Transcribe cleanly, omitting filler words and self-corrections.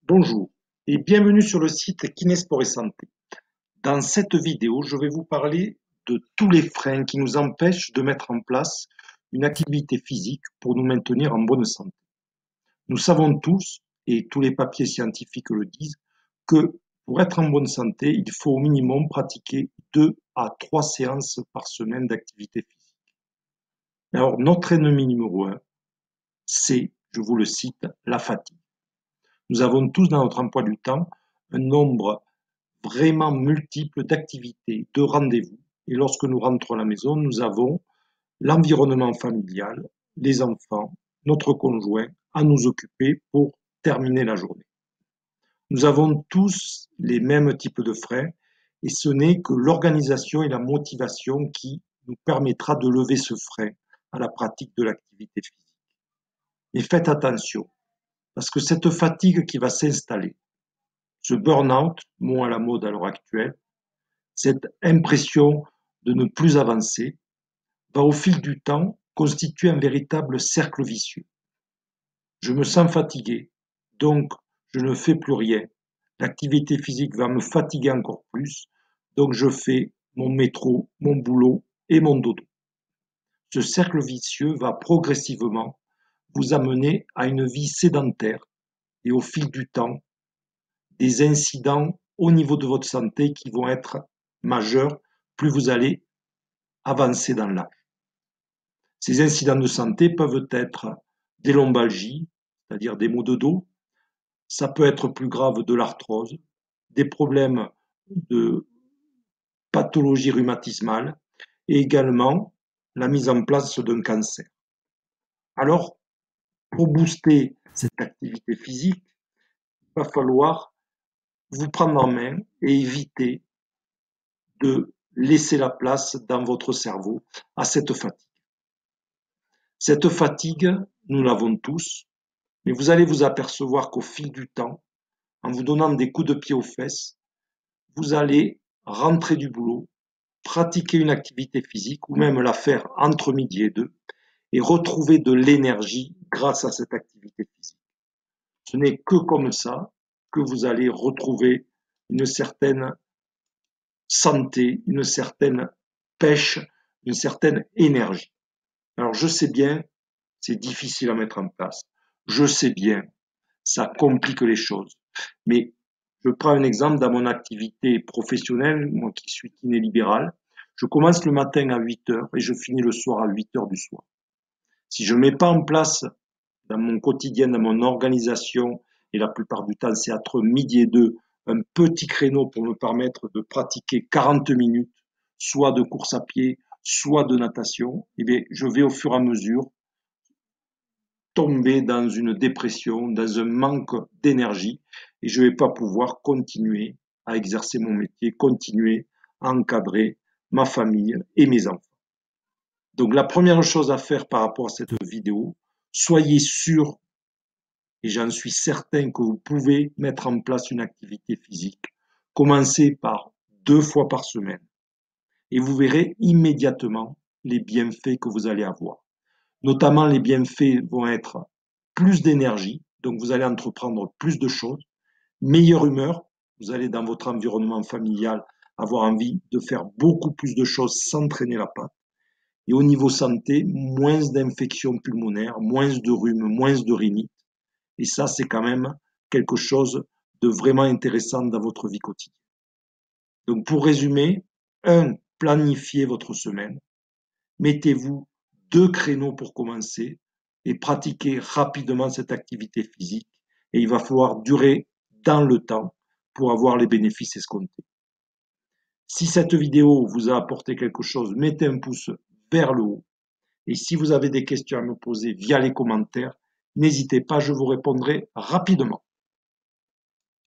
Bonjour et bienvenue sur le site Kinésport et Santé. Dans cette vidéo, je vais vous parler de tous les freins qui nous empêchent de mettre en place une activité physique pour nous maintenir en bonne santé. Nous savons tous, et tous les papiers scientifiques le disent, que pour être en bonne santé, il faut au minimum pratiquer 2 à 3 séances par semaine d'activité physique. Alors, notre ennemi numéro 1, c'est, je vous le cite, la fatigue. Nous avons tous dans notre emploi du temps un nombre vraiment multiple d'activités, de rendez-vous. Et lorsque nous rentrons à la maison, nous avons l'environnement familial, les enfants, notre conjoint à nous occuper pour terminer la journée. Nous avons tous les mêmes types de freins et ce n'est que l'organisation et la motivation qui nous permettra de lever ce frein à la pratique de l'activité physique. Et faites attention, parce que cette fatigue qui va s'installer, ce burn-out, mot à la mode à l'heure actuelle, cette impression de ne plus avancer, va au fil du temps constituer un véritable cercle vicieux. Je me sens fatigué, donc je ne fais plus rien. L'activité physique va me fatiguer encore plus, donc je fais mon métro, mon boulot et mon dodo. Ce cercle vicieux va progressivement vous amener à une vie sédentaire et au fil du temps, des incidents au niveau de votre santé qui vont être majeurs plus vous allez avancer dans l'âge. Ces incidents de santé peuvent être des lombalgies, c'est-à-dire des maux de dos, ça peut être plus grave de l'arthrose, des problèmes de pathologie rhumatismale et également la mise en place d'un cancer. Alors, pour booster cette activité physique, il va falloir vous prendre en main et éviter de laisser la place dans votre cerveau à cette fatigue. Cette fatigue, nous l'avons tous, mais vous allez vous apercevoir qu'au fil du temps, en vous donnant des coups de pied aux fesses, vous allez rentrer du boulot, pratiquer une activité physique ou même la faire entre midi et deux et retrouver de l'énergie grâce à cette activité physique. Ce n'est que comme ça que vous allez retrouver une certaine santé, une certaine pêche, une certaine énergie. Alors je sais bien, c'est difficile à mettre en place. Je sais bien, ça complique les choses. Mais je prends un exemple dans mon activité professionnelle, moi qui suis kiné libéral. Je commence le matin à 8 heures et je finis le soir à 8 heures du soir. Si je ne mets pas en place dans mon quotidien, dans mon organisation, et la plupart du temps c'est entre midi et deux, un petit créneau pour me permettre de pratiquer 40 minutes, soit de course à pied, soit de natation, eh bien, je vais au fur et à mesure tomber dans une dépression, dans un manque d'énergie et je ne vais pas pouvoir continuer à exercer mon métier, continuer à encadrer ma famille et mes enfants. Donc la première chose à faire par rapport à cette vidéo, soyez sûr, et j'en suis certain que vous pouvez mettre en place une activité physique. Commencez par 2 fois par semaine et vous verrez immédiatement les bienfaits que vous allez avoir. Notamment, les bienfaits vont être plus d'énergie, donc vous allez entreprendre plus de choses, meilleure humeur, vous allez dans votre environnement familial avoir envie de faire beaucoup plus de choses sans traîner la patte. Et au niveau santé, moins d'infections pulmonaires, moins de rhume, moins de rhinite. Et ça, c'est quand même quelque chose de vraiment intéressant dans votre vie quotidienne. Donc pour résumer, 1. Planifiez votre semaine. Mettez-vous 2 créneaux pour commencer et pratiquez rapidement cette activité physique. Et il va falloir durer dans le temps pour avoir les bénéfices escomptés. Si cette vidéo vous a apporté quelque chose, mettez un pouce vers le haut. Et si vous avez des questions à me poser via les commentaires, n'hésitez pas, je vous répondrai rapidement.